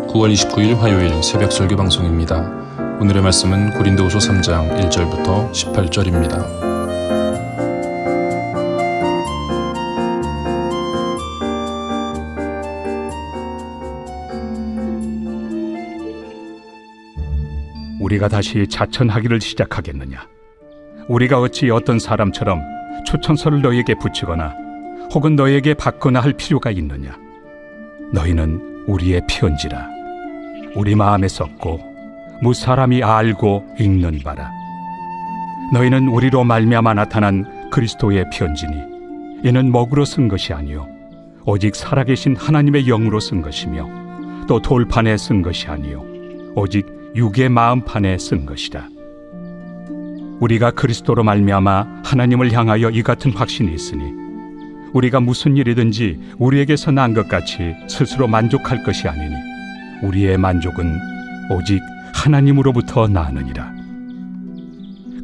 (9월 29일) 화요일 새벽 설교 방송입니다. 오늘의 말씀은 고린도후서 3장 1절부터 18절입니다. 우리가 다시 자천하기를 시작하겠느냐? 우리가 어찌 어떤 사람처럼 추천서를 너희에게 붙이거나 혹은 너희에게 받거나 할 필요가 있느냐? 너희는 우리의 편지라. 우리 마음에 썼고 무사람이 알고 읽는 바라. 너희는 우리로 말미암아 나타난 그리스도의 편지니 이는 먹으로 쓴 것이 아니요 오직 살아계신 하나님의 영으로 쓴 것이며 또 돌판에 쓴 것이 아니요 오직 육의 마음판에 쓴 것이라. 우리가 그리스도로 말미암아 하나님을 향하여 이 같은 확신이 있으니 우리가 무슨 일이든지 우리에게서 난 것 같이 스스로 만족할 것이 아니니 우리의 만족은 오직 하나님으로부터 나느니라.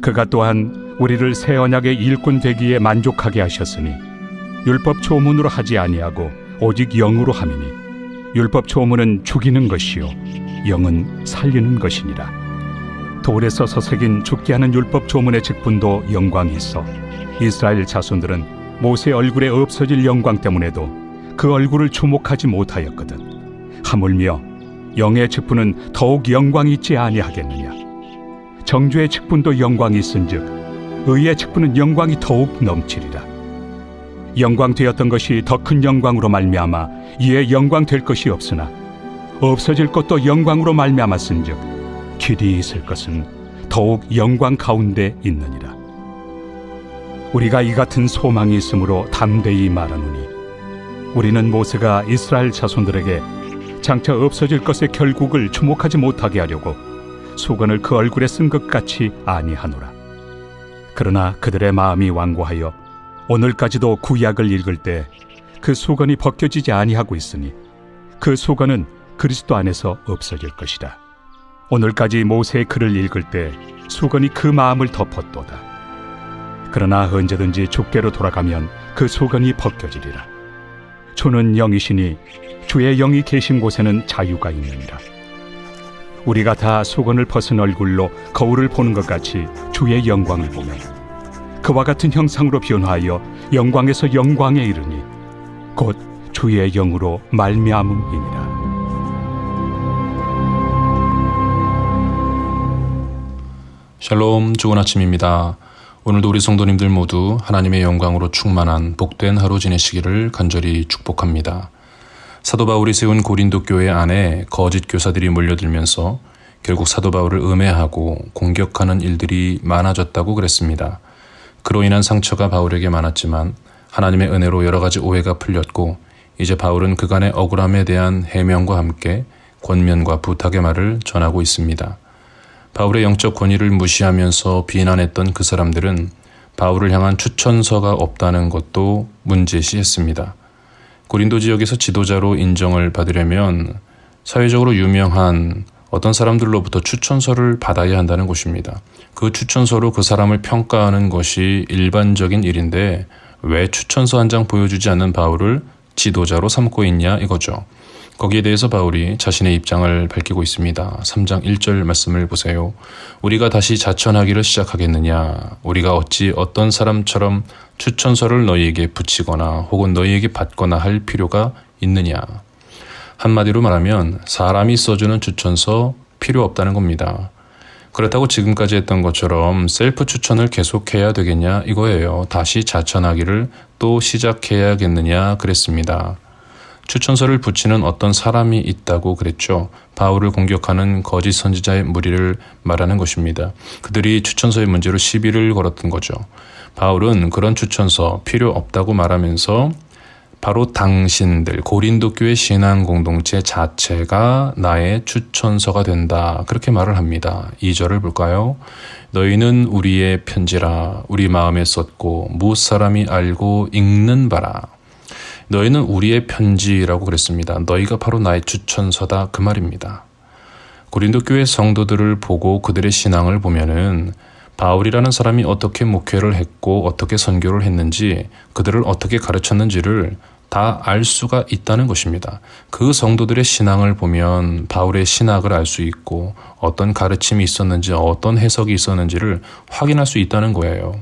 그가 또한 우리를 새 언약의 일꾼 되기에 만족하게 하셨으니 율법 조문으로 하지 아니하고 오직 영으로 함이니 율법 조문은 죽이는 것이요 영은 살리는 것이니라. 돌에서 서새긴 죽게 하는 율법 조문의 직분도 영광이 있어 이스라엘 자손들은 모세 얼굴에 없어질 영광 때문에도 그 얼굴을 주목하지 못하였거든. 하물며 영의 직분은 더욱 영광이 있지 아니하겠느냐? 정죄의 직분도 영광이 있은즉 의의 직분은 영광이 더욱 넘치리라. 영광 되었던 것이 더 큰 영광으로 말미암아 이에 영광 될 것이 없으나 없어질 것도 영광으로 말미암았은즉 길이 있을 것은 더욱 영광 가운데 있느니라. 우리가 이 같은 소망이 있으므로 담대히 말하노니 우리는 모세가 이스라엘 자손들에게 장차 없어질 것의 결국을 주목하지 못하게 하려고 수건을 그 얼굴에 쓴 것 같이 아니하노라. 그러나 그들의 마음이 완고하여 오늘까지도 구약을 읽을 때 그 수건이 벗겨지지 아니하고 있으니 그 수건은 그리스도 안에서 없어질 것이다. 오늘까지 모세의 글을 읽을 때 수건이 그 마음을 덮었도다. 그러나 언제든지 주께로 돌아가면 그 수건이 벗겨지리라. 주는 영이시니 주의 영이 계신 곳에는 자유가 있느니라. 우리가 다 수건을 벗은 얼굴로 거울을 보는 것 같이 주의 영광을 보며 그와 같은 형상으로 변화하여 영광에서 영광에 이르니 곧 주의 영으로 말미암음이니라. 샬롬, 좋은 아침입니다. 오늘도 우리 성도님들 모두 하나님의 영광으로 충만한 복된 하루 지내시기를 간절히 축복합니다. 사도 바울이 세운 고린도 교회 안에 거짓 교사들이 몰려들면서 결국 사도 바울을 음해하고 공격하는 일들이 많아졌다고 그랬습니다. 그로 인한 상처가 바울에게 많았지만 하나님의 은혜로 여러 가지 오해가 풀렸고 이제 바울은 그간의 억울함에 대한 해명과 함께 권면과 부탁의 말을 전하고 있습니다. 바울의 영적 권위를 무시하면서 비난했던 그 사람들은 바울을 향한 추천서가 없다는 것도 문제시했습니다. 고린도 지역에서 지도자로 인정을 받으려면 사회적으로 유명한 어떤 사람들로부터 추천서를 받아야 한다는 것입니다. 그 추천서로 그 사람을 평가하는 것이 일반적인 일인데 왜 추천서 한 장 보여주지 않는 바울을 지도자로 삼고 있냐 이거죠. 거기에 대해서 바울이 자신의 입장을 밝히고 있습니다. 3장 1절 말씀을 보세요. 우리가 다시 자천하기를 시작하겠느냐? 우리가 어찌 어떤 사람처럼 추천서를 너희에게 붙이거나 혹은 너희에게 받거나 할 필요가 있느냐? 한마디로 말하면 사람이 써주는 추천서 필요 없다는 겁니다. 그렇다고 지금까지 했던 것처럼 셀프 추천을 계속해야 되겠냐 이거예요. 다시 자천하기를 또 시작해야겠느냐 그랬습니다. 추천서를 붙이는 어떤 사람이 있다고 그랬죠. 바울을 공격하는 거짓 선지자의 무리를 말하는 것입니다. 그들이 추천서의 문제로 시비를 걸었던 거죠. 바울은 그런 추천서 필요 없다고 말하면서 바로 당신들 고린도 교회 신앙 공동체 자체가 나의 추천서가 된다. 그렇게 말을 합니다. 2절을 볼까요? 너희는 우리의 편지라 우리 마음에 썼고 무사람이 알고 읽는 바라. 너희는 우리의 편지라고 그랬습니다. 너희가 바로 나의 추천서다 그 말입니다. 고린도 교회 성도들을 보고 그들의 신앙을 보면은 바울이라는 사람이 어떻게 목회를 했고 어떻게 선교를 했는지 그들을 어떻게 가르쳤는지를 다 알 수가 있다는 것입니다. 그 성도들의 신앙을 보면 바울의 신학을 알 수 있고 어떤 가르침이 있었는지 어떤 해석이 있었는지를 확인할 수 있다는 거예요.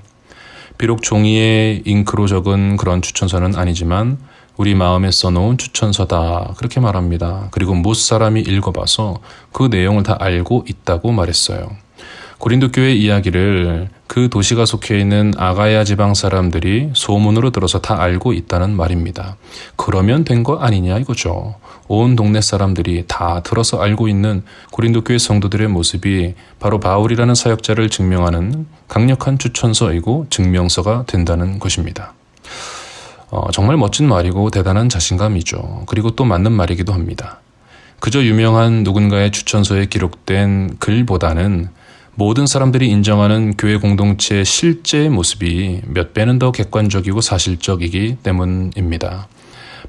비록 종이에 잉크로 적은 그런 추천서는 아니지만 우리 마음에 써놓은 추천서다 그렇게 말합니다. 그리고 못 사람이 읽어봐서 그 내용을 다 알고 있다고 말했어요. 고린도 교회 이야기를 그 도시가 속해 있는 아가야 지방 사람들이 소문으로 들어서 다 알고 있다는 말입니다. 그러면 된 거 아니냐 이거죠. 온 동네 사람들이 다 들어서 알고 있는 고린도 교회 성도들의 모습이 바로 바울이라는 사역자를 증명하는 강력한 추천서이고 증명서가 된다는 것입니다. 정말 멋진 말이고 대단한 자신감이죠. 그리고 또 맞는 말이기도 합니다. 그저 유명한 누군가의 추천서에 기록된 글보다는 모든 사람들이 인정하는 교회 공동체의 실제의 모습이 몇 배는 더 객관적이고 사실적이기 때문입니다.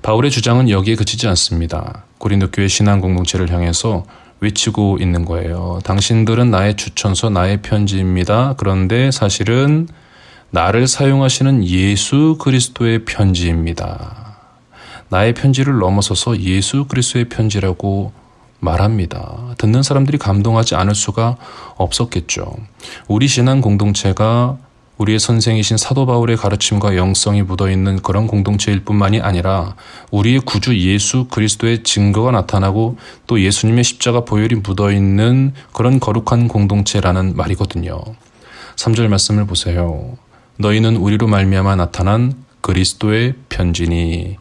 바울의 주장은 여기에 그치지 않습니다. 고린도 교회 신앙 공동체를 향해서 외치고 있는 거예요. 당신들은 나의 추천서, 나의 편지입니다. 그런데 사실은 나를 사용하시는 예수 그리스도의 편지입니다. 나의 편지를 넘어서서 예수 그리스도의 편지라고 말합니다. 듣는 사람들이 감동하지 않을 수가 없었겠죠. 우리 신앙 공동체가 우리의 선생이신 사도 바울의 가르침과 영성이 묻어있는 그런 공동체일 뿐만이 아니라 우리의 구주 예수 그리스도의 증거가 나타나고 또 예수님의 십자가 보혈이 묻어있는 그런 거룩한 공동체라는 말이거든요. 3절 말씀을 보세요. 너희는 우리로 말미암아 나타난 그리스도의 편지니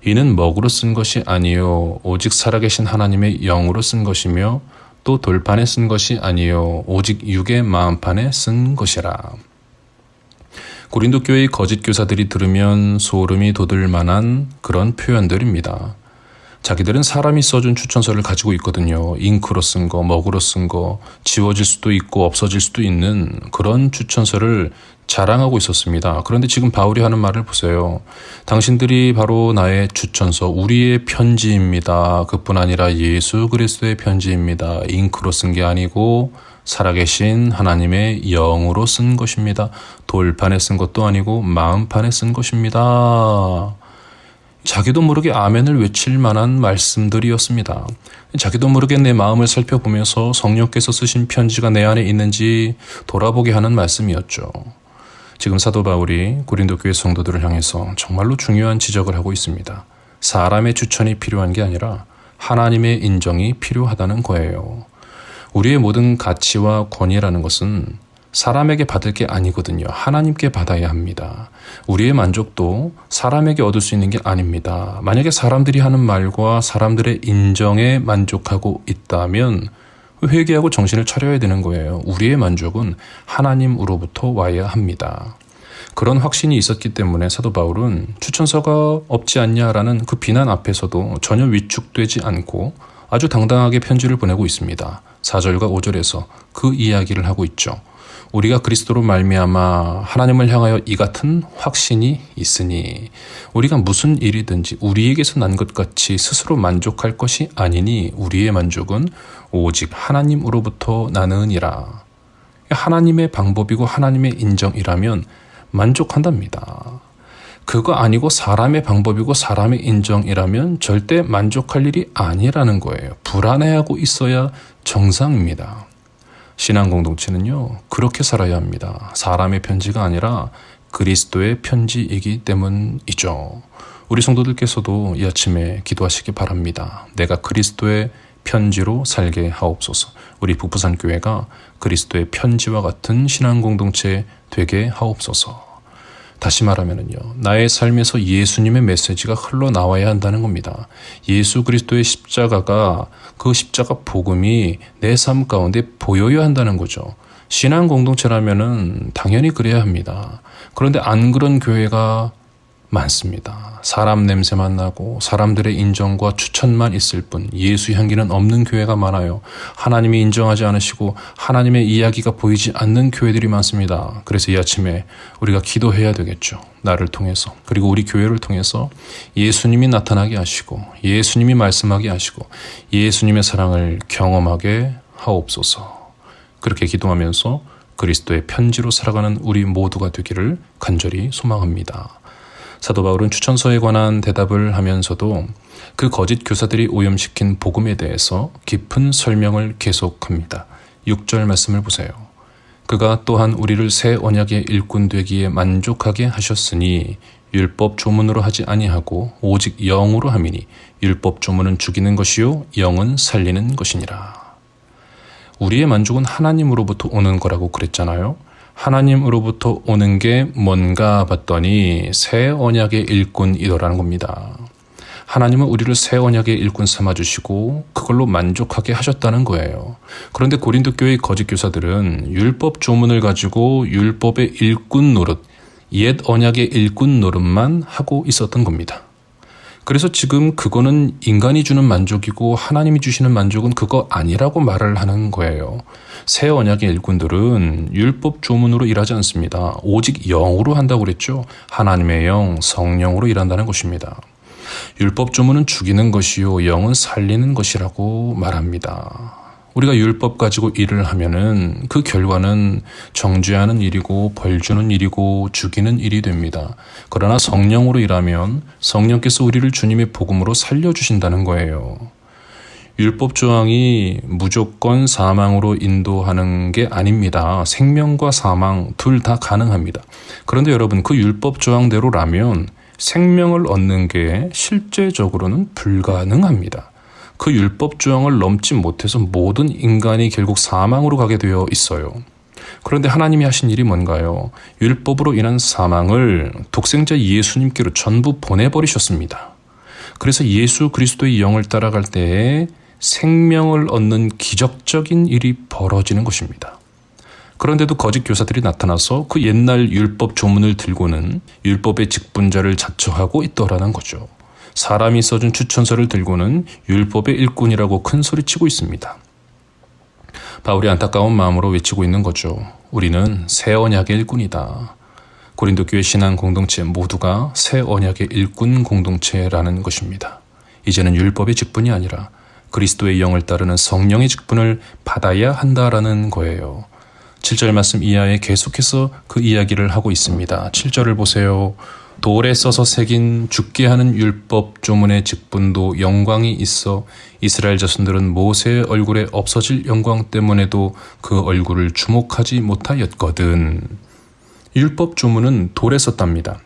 이는 먹으로 쓴 것이 아니요 오직 살아계신 하나님의 영으로 쓴 것이며 또 돌판에 쓴 것이 아니요 오직 육의 마음판에 쓴 것이라. 고린도 교회의 거짓 교사들이 들으면 소름이 돋을 만한 그런 표현들입니다. 자기들은 사람이 써준 추천서를 가지고 있거든요. 잉크로 쓴 거, 먹으로 쓴 거, 지워질 수도 있고 없어질 수도 있는 그런 추천서를 자랑하고 있었습니다. 그런데 지금 바울이 하는 말을 보세요. 당신들이 바로 나의 추천서, 우리의 편지입니다. 그뿐 아니라 예수 그리스도의 편지입니다. 잉크로 쓴 게 아니고 살아계신 하나님의 영으로 쓴 것입니다. 돌판에 쓴 것도 아니고 마음판에 쓴 것입니다. 자기도 모르게 아멘을 외칠 만한 말씀들이었습니다. 자기도 모르게 내 마음을 살펴보면서 성령께서 쓰신 편지가 내 안에 있는지 돌아보게 하는 말씀이었죠. 지금 사도 바울이 고린도 교회 성도들을 향해서 정말로 중요한 지적을 하고 있습니다. 사람의 추천이 필요한 게 아니라 하나님의 인정이 필요하다는 거예요. 우리의 모든 가치와 권위라는 것은 사람에게 받을 게 아니거든요. 하나님께 받아야 합니다. 우리의 만족도 사람에게 얻을 수 있는 게 아닙니다. 만약에 사람들이 하는 말과 사람들의 인정에 만족하고 있다면 회개하고 정신을 차려야 되는 거예요. 우리의 만족은 하나님으로부터 와야 합니다. 그런 확신이 있었기 때문에 사도 바울은 추천서가 없지 않냐라는 그 비난 앞에서도 전혀 위축되지 않고 아주 당당하게 편지를 보내고 있습니다. 4절과 5절에서 그 이야기를 하고 있죠. 우리가 그리스도로 말미암아 하나님을 향하여 이 같은 확신이 있으니 우리가 무슨 일이든지 우리에게서 난 것 같이 스스로 만족할 것이 아니니 우리의 만족은 오직 하나님으로부터 나느니라. 하나님의 방법이고 하나님의 인정이라면 만족한답니다. 그거 아니고 사람의 방법이고 사람의 인정이라면 절대 만족할 일이 아니라는 거예요. 불안해하고 있어야 정상입니다. 신앙 공동체는요, 그렇게 살아야 합니다. 사람의 편지가 아니라 그리스도의 편지이기 때문이죠. 우리 성도들께서도 이 아침에 기도하시기 바랍니다. 내가 그리스도의 편지로 살게 하옵소서. 우리 북부산 교회가 그리스도의 편지와 같은 신앙 공동체 되게 하옵소서. 다시 말하면요, 나의 삶에서 예수님의 메시지가 흘러나와야 한다는 겁니다. 예수 그리스도의 십자가가, 그 십자가 복음이 내 삶 가운데 보여야 한다는 거죠. 신앙 공동체라면은 당연히 그래야 합니다. 그런데 안 그런 교회가 많습니다. 사람 냄새만 나고 사람들의 인정과 추천만 있을 뿐 예수 향기는 없는 교회가 많아요. 하나님이 인정하지 않으시고 하나님의 이야기가 보이지 않는 교회들이 많습니다. 그래서 이 아침에 우리가 기도해야 되겠죠. 나를 통해서, 그리고 우리 교회를 통해서 예수님이 나타나게 하시고 예수님이 말씀하게 하시고 예수님의 사랑을 경험하게 하옵소서. 그렇게 기도하면서 그리스도의 편지로 살아가는 우리 모두가 되기를 간절히 소망합니다. 사도 바울은 추천서에 관한 대답을 하면서도 그 거짓 교사들이 오염시킨 복음에 대해서 깊은 설명을 계속합니다. 6절 말씀을 보세요. 그가 또한 우리를 새 언약의 일꾼 되기에 만족하게 하셨으니 율법 조문으로 하지 아니하고 오직 영으로 함이니 율법 조문은 죽이는 것이요 영은 살리는 것이니라. 우리의 만족은 하나님으로부터 오는 거라고 그랬잖아요. 하나님으로부터 오는 게 뭔가 봤더니 새 언약의 일꾼이더라는 겁니다. 하나님은 우리를 새 언약의 일꾼 삼아주시고 그걸로 만족하게 하셨다는 거예요. 그런데 고린도 교회의 거짓 교사들은 율법 조문을 가지고 율법의 일꾼 노릇, 옛 언약의 일꾼 노릇만 하고 있었던 겁니다. 그래서 지금 그거는 인간이 주는 만족이고 하나님이 주시는 만족은 그거 아니라고 말을 하는 거예요. 새 언약의 일꾼들은 율법 조문으로 일하지 않습니다. 오직 영으로 한다고 그랬죠. 하나님의 영, 성령으로 일한다는 것입니다. 율법 조문은 죽이는 것이요 영은 살리는 것이라고 말합니다. 우리가 율법 가지고 일을 하면은 그 결과는 정죄하는 일이고 벌 주는 일이고 죽이는 일이 됩니다. 그러나 성령으로 일하면 성령께서 우리를 주님의 복음으로 살려주신다는 거예요. 율법 조항이 무조건 사망으로 인도하는 게 아닙니다. 생명과 사망 둘 다 가능합니다. 그런데 여러분 그 율법 조항대로라면 생명을 얻는 게 실제적으로는 불가능합니다. 그 율법 조항을 넘지 못해서 모든 인간이 결국 사망으로 가게 되어 있어요. 그런데 하나님이 하신 일이 뭔가요? 율법으로 인한 사망을 독생자 예수님께로 전부 보내버리셨습니다. 그래서 예수 그리스도의 영을 따라갈 때에 생명을 얻는 기적적인 일이 벌어지는 것입니다. 그런데도 거짓 교사들이 나타나서 그 옛날 율법 조문을 들고는 율법의 직분자를 자처하고 있더라는 거죠. 사람이 써준 추천서를 들고는 율법의 일꾼이라고 큰 소리치고 있습니다. 바울이 안타까운 마음으로 외치고 있는 거죠. 우리는 새 언약의 일꾼이다. 고린도 교회 신앙 공동체 모두가 새 언약의 일꾼 공동체라는 것입니다. 이제는 율법의 직분이 아니라 그리스도의 영을 따르는 성령의 직분을 받아야 한다라는 거예요. 7절 말씀 이하에 계속해서 그 이야기를 하고 있습니다. 7절을 보세요. 돌에 써서 새긴 죽게 하는 율법 조문의 직분도 영광이 있어 이스라엘 자손들은 모세의 얼굴에 없어질 영광 때문에도 그 얼굴을 주목하지 못하였거든. 율법 조문은 돌에 썼답니다.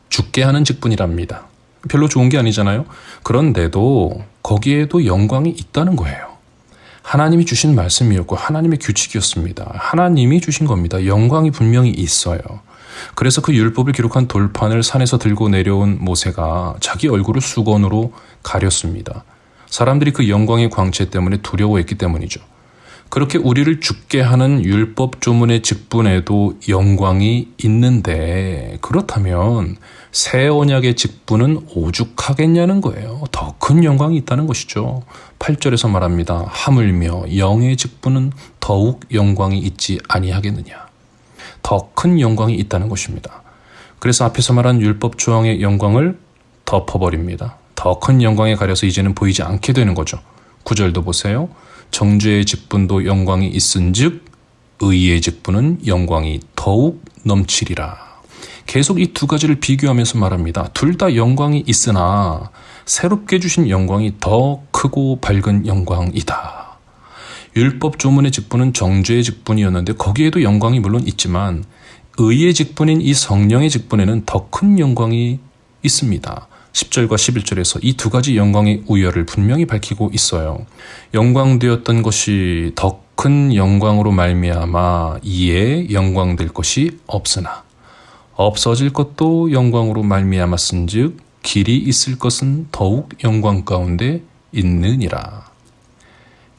죽게 하는 직분이랍니다. 별로 좋은 게 아니잖아요. 그런데도 거기에도 영광이 있다는 거예요. 하나님이 주신 말씀이었고 하나님의 규칙이었습니다. 하나님이 주신 겁니다. 영광이 분명히 있어요. 그래서 그 율법을 기록한 돌판을 산에서 들고 내려온 모세가 자기 얼굴을 수건으로 가렸습니다. 사람들이 그 영광의 광채 때문에 두려워했기 때문이죠. 그렇게 우리를 죽게 하는 율법 조문의 직분에도 영광이 있는데 그렇다면 새 언약의 직분은 오죽하겠냐는 거예요. 더 큰 영광이 있다는 것이죠. 8절에서 말합니다. 하물며 영의 직분은 더욱 영광이 있지 아니하겠느냐. 더 큰 영광이 있다는 것입니다. 그래서 앞에서 말한 율법 조항의 영광을 덮어버립니다. 더 큰 영광에 가려서 이제는 보이지 않게 되는 거죠. 9절도 보세요. 정죄의 직분도 영광이 있은즉 의의 직분은 영광이 더욱 넘치리라. 계속 이 두 가지를 비교하면서 말합니다. 둘 다 영광이 있으나 새롭게 주신 영광이 더 크고 밝은 영광이다. 율법 조문의 직분은 정죄의 직분이었는데 거기에도 영광이 물론 있지만 의의 직분인 이 성령의 직분에는 더 큰 영광이 있습니다. 10절과 11절에서 이 두 가지 영광의 우열을 분명히 밝히고 있어요. 영광되었던 것이 더 큰 영광으로 말미암아 이에 영광될 것이 없으나 없어질 것도 영광으로 말미암았은즉 길이 있을 것은 더욱 영광 가운데 있느니라.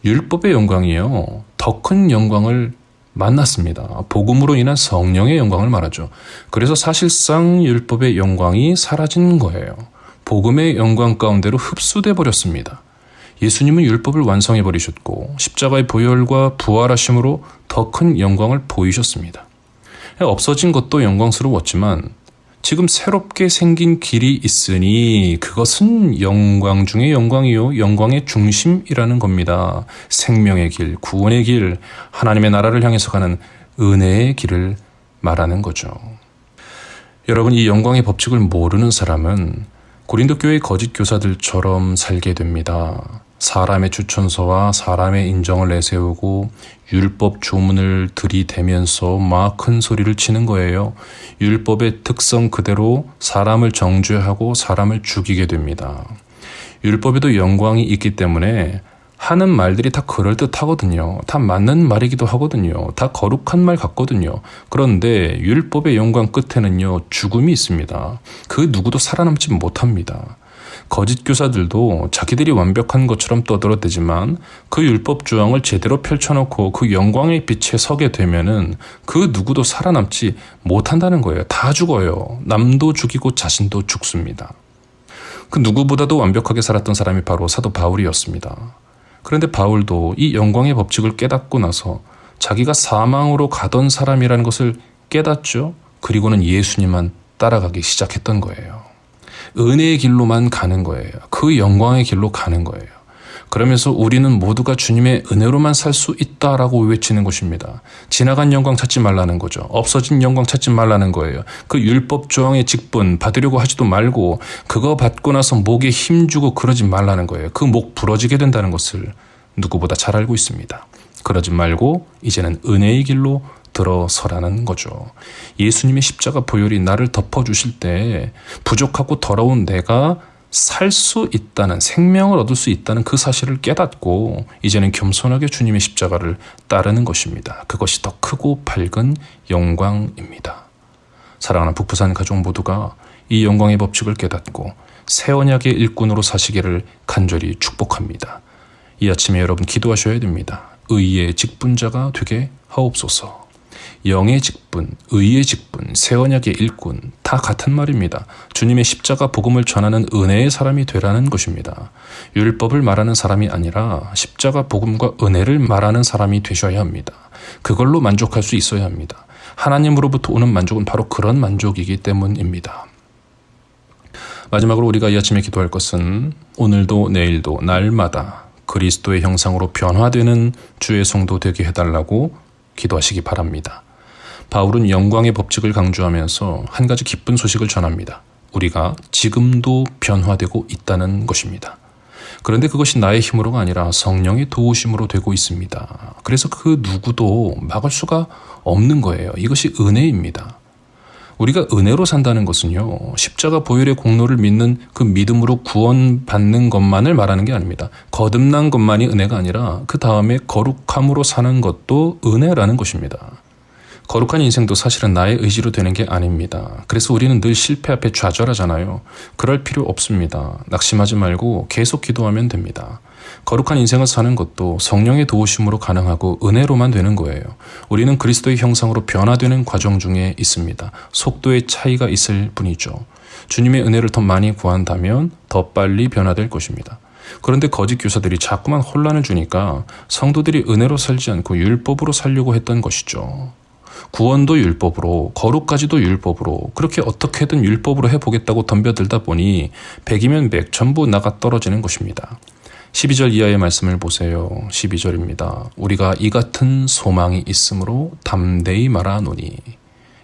율법의 영광이요. 더 큰 영광을 만났습니다. 복음으로 인한 성령의 영광을 말하죠. 그래서 사실상 율법의 영광이 사라진 거예요. 복음의 영광 가운데로 흡수돼 버렸습니다. 예수님은 율법을 완성해 버리셨고 십자가의 보혈과 부활하심으로 더 큰 영광을 보이셨습니다. 없어진 것도 영광스러웠지만 지금 새롭게 생긴 길이 있으니 그것은 영광 중의 영광이요. 영광의 중심이라는 겁니다. 생명의 길, 구원의 길, 하나님의 나라를 향해서 가는 은혜의 길을 말하는 거죠. 여러분, 이 영광의 법칙을 모르는 사람은 고린도 교회의 거짓 교사들처럼 살게 됩니다. 사람의 추천서와 사람의 인정을 내세우고 율법 조문을 들이대면서 막 큰 소리를 치는 거예요. 율법의 특성 그대로 사람을 정죄하고 사람을 죽이게 됩니다. 율법에도 영광이 있기 때문에 하는 말들이 다 그럴듯하거든요. 다 맞는 말이기도 하거든요. 다 거룩한 말 같거든요. 그런데 율법의 영광 끝에는요, 죽음이 있습니다. 그 누구도 살아남지 못합니다. 거짓 교사들도 자기들이 완벽한 것처럼 떠들어대지만 그 율법 조항을 제대로 펼쳐놓고 그 영광의 빛에 서게 되면은 그 누구도 살아남지 못한다는 거예요. 다 죽어요. 남도 죽이고 자신도 죽습니다. 그 누구보다도 완벽하게 살았던 사람이 바로 사도 바울이었습니다. 그런데 바울도 이 영광의 법칙을 깨닫고 나서 자기가 사망으로 가던 사람이라는 것을 깨닫죠. 그리고는 예수님만 따라가기 시작했던 거예요. 은혜의 길로만 가는 거예요. 그 영광의 길로 가는 거예요. 그러면서 우리는 모두가 주님의 은혜로만 살 수 있다라고 외치는 것입니다. 지나간 영광 찾지 말라는 거죠. 없어진 영광 찾지 말라는 거예요. 그 율법 조항의 직분 받으려고 하지도 말고 그거 받고 나서 목에 힘주고 그러지 말라는 거예요. 그 목 부러지게 된다는 것을 누구보다 잘 알고 있습니다. 그러지 말고 이제는 은혜의 길로 들어서라는 거죠. 예수님의 십자가 보혈이 나를 덮어주실 때 부족하고 더러운 내가 살 수 있다는, 생명을 얻을 수 있다는 그 사실을 깨닫고 이제는 겸손하게 주님의 십자가를 따르는 것입니다. 그것이 더 크고 밝은 영광입니다. 사랑하는 북부산 가족 모두가 이 영광의 법칙을 깨닫고 새 언약의 일꾼으로 사시기를 간절히 축복합니다. 이 아침에 여러분 기도하셔야 됩니다. 의의 직분자가 되게 하옵소서. 영의 직분, 의의 직분, 새 언약의 일꾼 다 같은 말입니다. 주님의 십자가 복음을 전하는 은혜의 사람이 되라는 것입니다. 율법을 말하는 사람이 아니라 십자가 복음과 은혜를 말하는 사람이 되셔야 합니다. 그걸로 만족할 수 있어야 합니다. 하나님으로부터 오는 만족은 바로 그런 만족이기 때문입니다. 마지막으로 우리가 이 아침에 기도할 것은 오늘도 내일도 날마다 그리스도의 형상으로 변화되는 주의 성도 되게 해달라고 기도하시기 바랍니다. 바울은 영광의 법칙을 강조하면서 한 가지 기쁜 소식을 전합니다. 우리가 지금도 변화되고 있다는 것입니다. 그런데 그것이 나의 힘으로가 아니라 성령의 도우심으로 되고 있습니다. 그래서 그 누구도 막을 수가 없는 거예요. 이것이 은혜입니다. 우리가 은혜로 산다는 것은요, 십자가 보혈의 공로를 믿는 그 믿음으로 구원받는 것만을 말하는 게 아닙니다. 거듭난 것만이 은혜가 아니라 그 다음에 거룩함으로 사는 것도 은혜라는 것입니다. 거룩한 인생도 사실은 나의 의지로 되는 게 아닙니다. 그래서 우리는 늘 실패 앞에 좌절하잖아요. 그럴 필요 없습니다. 낙심하지 말고 계속 기도하면 됩니다. 거룩한 인생을 사는 것도 성령의 도우심으로 가능하고 은혜로만 되는 거예요. 우리는 그리스도의 형상으로 변화되는 과정 중에 있습니다. 속도의 차이가 있을 뿐이죠. 주님의 은혜를 더 많이 구한다면 더 빨리 변화될 것입니다. 그런데 거짓 교사들이 자꾸만 혼란을 주니까 성도들이 은혜로 살지 않고 율법으로 살려고 했던 것이죠. 구원도 율법으로, 거룩까지도 율법으로, 그렇게 어떻게든 율법으로 해보겠다고 덤벼들다 보니 100이면 100 전부 나가 떨어지는 것입니다. 12절 이하의 말씀을 보세요. 12절입니다. 우리가 이 같은 소망이 있으므로 담대히 말하노니.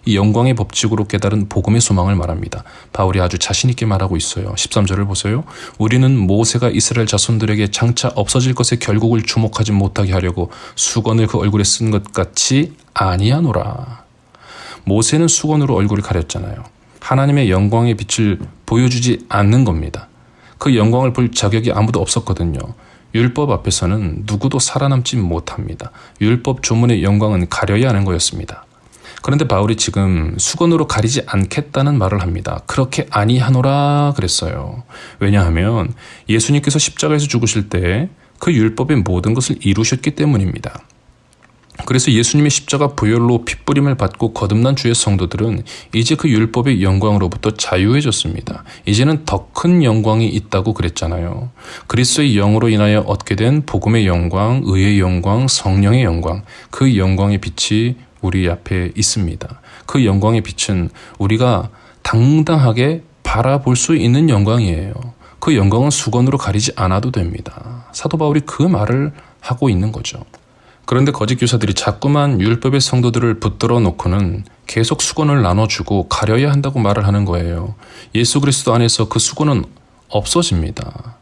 이 영광의 법칙으로 깨달은 복음의 소망을 말합니다. 바울이 아주 자신 있게 말하고 있어요. 13절을 보세요. 우리는 모세가 이스라엘 자손들에게 장차 없어질 것의 결국을 주목하지 못하게 하려고 수건을 그 얼굴에 쓴 것 같이 아니하노라. 모세는 수건으로 얼굴을 가렸잖아요. 하나님의 영광의 빛을 보여주지 않는 겁니다. 그 영광을 볼 자격이 아무도 없었거든요. 율법 앞에서는 누구도 살아남지 못합니다. 율법 조문의 영광은 가려야 하는 거였습니다. 그런데 바울이 지금 수건으로 가리지 않겠다는 말을 합니다. 그렇게 아니하노라 그랬어요. 왜냐하면 예수님께서 십자가에서 죽으실 때 그 율법의 모든 것을 이루셨기 때문입니다. 그래서 예수님의 십자가 보혈로 핏부림을 받고 거듭난 주의 성도들은 이제 그 율법의 영광으로부터 자유해졌습니다. 이제는 더 큰 영광이 있다고 그랬잖아요. 그리스도의 영으로 인하여 얻게 된 복음의 영광, 의의 영광, 성령의 영광, 그 영광의 빛이 우리 앞에 있습니다. 그 영광의 빛은 우리가 당당하게 바라볼 수 있는 영광이에요. 그 영광은 수건으로 가리지 않아도 됩니다. 사도 바울이 그 말을 하고 있는 거죠. 그런데 거짓 교사들이 자꾸만 율법의 성도들을 붙들어 놓고는 계속 수건을 나눠주고 가려야 한다고 말을 하는 거예요. 예수 그리스도 안에서 그 수건은 없어집니다.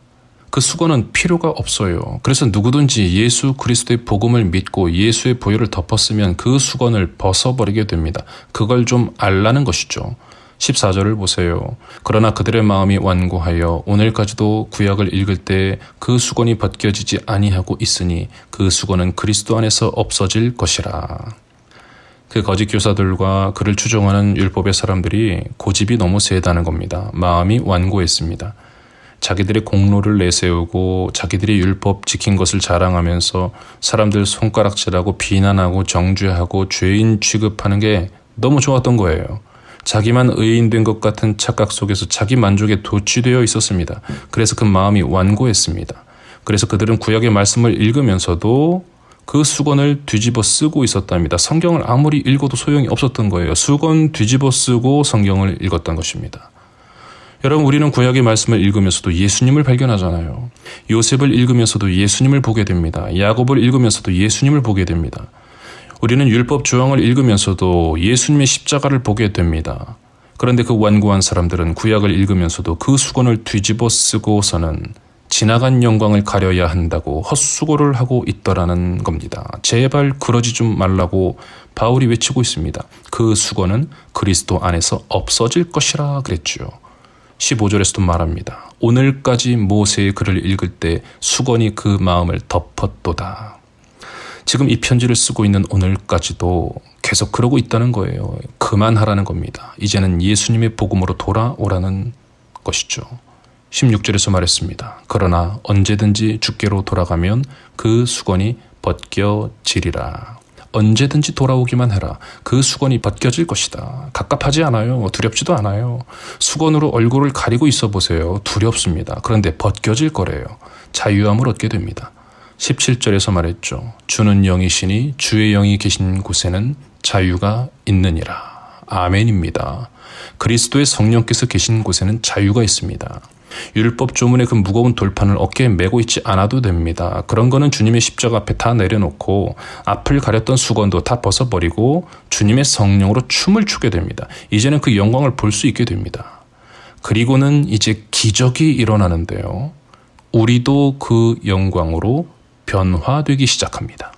그 수건은 필요가 없어요. 그래서 누구든지 예수 그리스도의 복음을 믿고 예수의 보혈을 덮었으면 그 수건을 벗어버리게 됩니다. 그걸 좀 알라는 것이죠. 14절을 보세요. 그러나 그들의 마음이 완고하여 오늘까지도 구약을 읽을 때 그 수건이 벗겨지지 아니하고 있으니 그 수건은 그리스도 안에서 없어질 것이라. 그 거짓 교사들과 그를 추종하는 율법의 사람들이 고집이 너무 세다는 겁니다. 마음이 완고했습니다. 자기들의 공로를 내세우고 자기들이 율법 지킨 것을 자랑하면서 사람들 손가락질하고 비난하고 정죄하고 죄인 취급하는 게 너무 좋았던 거예요. 자기만 의인된 것 같은 착각 속에서 자기 만족에 도취되어 있었습니다. 그래서 그 마음이 완고했습니다. 그래서 그들은 구약의 말씀을 읽으면서도 그 수건을 뒤집어 쓰고 있었답니다. 성경을 아무리 읽어도 소용이 없었던 거예요. 수건 뒤집어 쓰고 성경을 읽었던 것입니다. 여러분, 우리는 구약의 말씀을 읽으면서도 예수님을 발견하잖아요. 요셉을 읽으면서도 예수님을 보게 됩니다. 야곱을 읽으면서도 예수님을 보게 됩니다. 우리는 율법 조항을 읽으면서도 예수님의 십자가를 보게 됩니다. 그런데 그 완고한 사람들은 구약을 읽으면서도 그 수건을 뒤집어 쓰고서는 지나간 영광을 가려야 한다고 헛수고를 하고 있더라는 겁니다. 제발 그러지 좀 말라고 바울이 외치고 있습니다. 그 수건은 그리스도 안에서 없어질 것이라 그랬죠. 15절에서도 말합니다. 오늘까지 모세의 글을 읽을 때 수건이 그 마음을 덮었도다. 지금 이 편지를 쓰고 있는 오늘까지도 계속 그러고 있다는 거예요. 그만하라는 겁니다. 이제는 예수님의 복음으로 돌아오라는 것이죠. 16절에서 말했습니다. 그러나 언제든지 주께로 돌아가면 그 수건이 벗겨지리라. 언제든지 돌아오기만 해라. 그 수건이 벗겨질 것이다. 갑갑하지 않아요. 두렵지도 않아요. 수건으로 얼굴을 가리고 있어 보세요. 두렵습니다. 그런데 벗겨질 거래요. 자유함을 얻게 됩니다. 17절에서 말했죠. 주는 영이시니 주의 영이 계신 곳에는 자유가 있느니라. 아멘입니다. 그리스도의 성령께서 계신 곳에는 자유가 있습니다. 율법 조문의 그 무거운 돌판을 어깨에 메고 있지 않아도 됩니다. 그런 거는 주님의 십자가 앞에 다 내려놓고 앞을 가렸던 수건도 다 벗어버리고 주님의 성령으로 춤을 추게 됩니다. 이제는 그 영광을 볼 수 있게 됩니다. 그리고는 이제 기적이 일어나는데요. 우리도 그 영광으로 변화되기 시작합니다.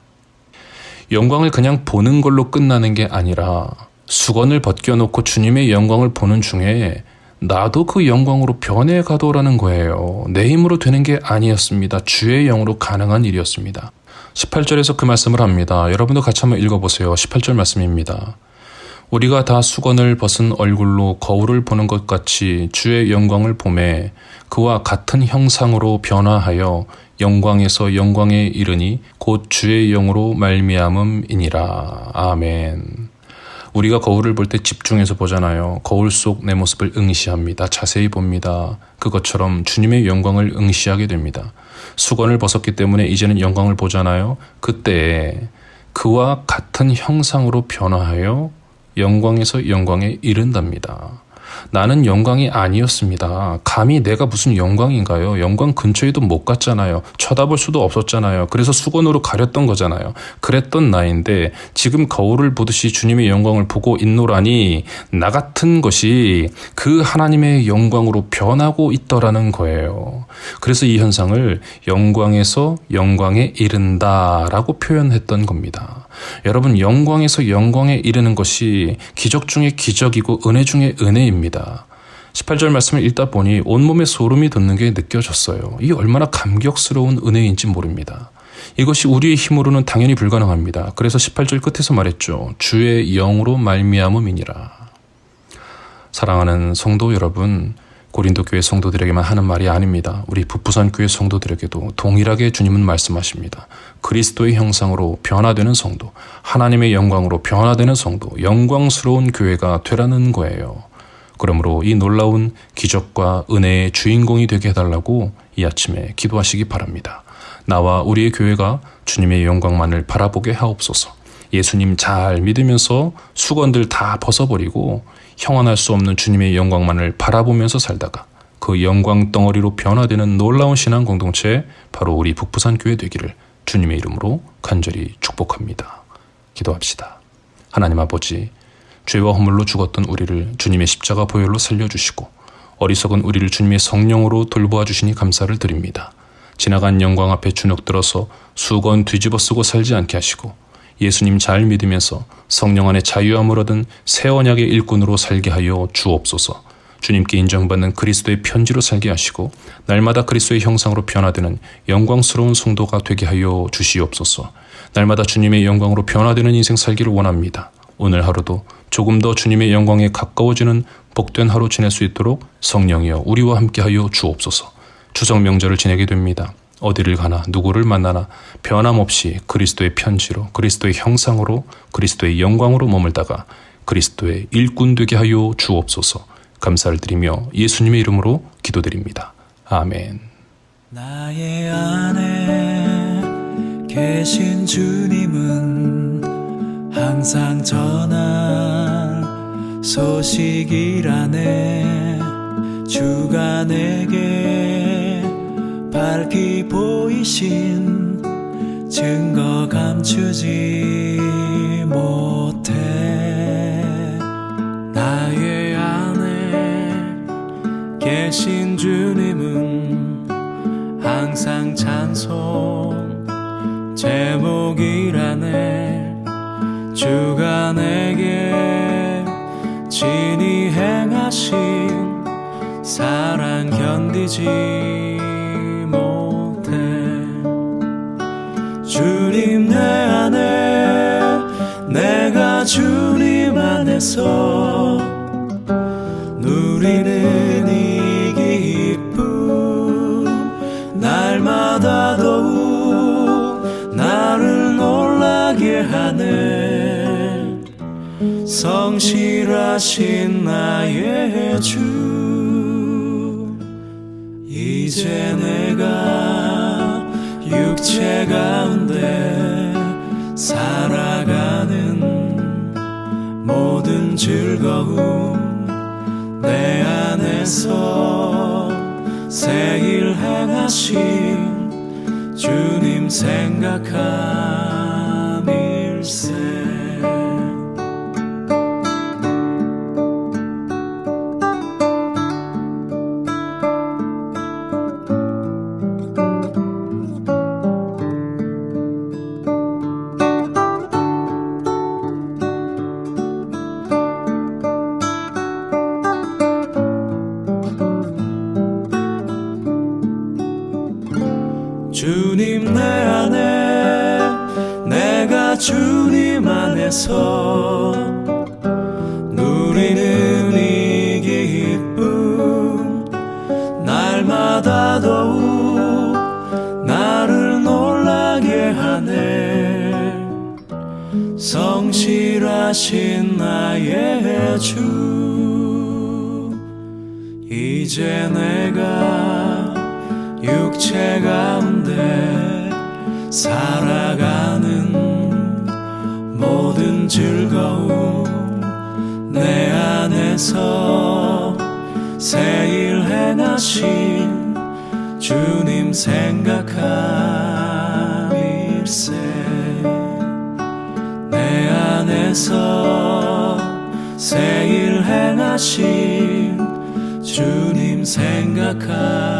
영광을 그냥 보는 걸로 끝나는 게 아니라 수건을 벗겨놓고 주님의 영광을 보는 중에 나도 그 영광으로 변해가도라는 거예요. 내 힘으로 되는 게 아니었습니다. 주의 영으로 가능한 일이었습니다. 18절에서 그 말씀을 합니다. 여러분도 같이 한번 읽어보세요. 18절 말씀입니다. 우리가 다 수건을 벗은 얼굴로 거울을 보는 것 같이 주의 영광을 보매 그와 같은 형상으로 변화하여 영광에서 영광에 이르니 곧 주의 영으로 말미암음이니라. 아멘. 우리가 거울을 볼 때 집중해서 보잖아요. 거울 속 내 모습을 응시합니다. 자세히 봅니다. 그것처럼 주님의 영광을 응시하게 됩니다. 수건을 벗었기 때문에 이제는 영광을 보잖아요. 그때 그와 같은 형상으로 변화하여 영광에서 영광에 이른답니다. 나는 영광이 아니었습니다. 감히 내가 무슨 영광인가요? 영광 근처에도 못 갔잖아요. 쳐다볼 수도 없었잖아요. 그래서 수건으로 가렸던 거잖아요. 그랬던 나인데 지금 거울을 보듯이 주님의 영광을 보고 있노라니 나 같은 것이 그 하나님의 영광으로 변하고 있더라는 거예요. 그래서 이 현상을 영광에서 영광에 이른다라고 표현했던 겁니다. 여러분, 영광에서 영광에 이르는 것이 기적 중에 기적이고 은혜 중에 은혜입니다. 18절 말씀을 읽다 보니 온몸에 소름이 돋는 게 느껴졌어요. 이게 얼마나 감격스러운 은혜인지 모릅니다. 이것이 우리의 힘으로는 당연히 불가능합니다. 그래서 18절 끝에서 말했죠. 주의 영으로 말미암음이니라. 사랑하는 성도 여러분, 고린도 교회 성도들에게만 하는 말이 아닙니다. 우리 북부산 교회 성도들에게도 동일하게 주님은 말씀하십니다. 그리스도의 형상으로 변화되는 성도, 하나님의 영광으로 변화되는 성도, 영광스러운 교회가 되라는 거예요. 그러므로 이 놀라운 기적과 은혜의 주인공이 되게 해달라고 이 아침에 기도하시기 바랍니다. 나와 우리의 교회가 주님의 영광만을 바라보게 하옵소서. 예수님 잘 믿으면서 수건들 다 벗어버리고 형언할 수 없는 주님의 영광만을 바라보면서 살다가 그 영광 덩어리로 변화되는 놀라운 신앙 공동체, 바로 우리 북부산 교회 되기를 주님의 이름으로 간절히 축복합니다. 기도합시다. 하나님 아버지, 죄와 허물로 죽었던 우리를 주님의 십자가 보혈로 살려주시고 어리석은 우리를 주님의 성령으로 돌보아 주시니 감사를 드립니다. 지나간 영광 앞에 주눅들어서 수건 뒤집어 쓰고 살지 않게 하시고 예수님 잘 믿으면서 성령 안에 자유함을 얻은 새 언약의 일꾼으로 살게 하여 주옵소서. 주님께 인정받는 그리스도의 편지로 살게 하시고 날마다 그리스도의 형상으로 변화되는 영광스러운 성도가 되게 하여 주시옵소서. 날마다 주님의 영광으로 변화되는 인생 살기를 원합니다. 오늘 하루도 조금 더 주님의 영광에 가까워지는 복된 하루 지낼 수 있도록 성령이여 우리와 함께하여 주옵소서. 추석 명절을 지내게 됩니다. 어디를 가나 누구를 만나나 변함없이 그리스도의 편지로 그리스도의 형상으로 그리스도의 영광으로 머물다가 그리스도의 일꾼 되게 하여 주옵소서. 감사를 드리며 예수님의 이름으로 기도드립니다. 아멘. 나의 안에 계신 주님은 항상 전할 소식이라네. 주가 내게 밝히 보이신 증거 감추지 못해. 나의 안에 계신 주님은 항상 찬송 제목이라네. 주가 내게 친히 행하신 사랑 견디지 못해. 주님 내 안에 내가 주님 안에서 누리는 이 기쁨 날마다 더욱 나를 놀라게 하네. 성실하신 나의 주. 이제 내가 육체 가운데 살아가는 모든 즐거움 내 안에서 새 일 행하신 주님 생각함일세. 주님 내 안에 내가 주님 안에서 누리는 이 기쁨 날마다 더욱 나를 놀라게 하네. 성실하신 나의 주. 이제 내가 육체 가운데 살아가는 모든 즐거움 내 안에서 새 일 행하신 주님 생각함일세. 내 안에서 새 일 행하신 주님 생각함일세.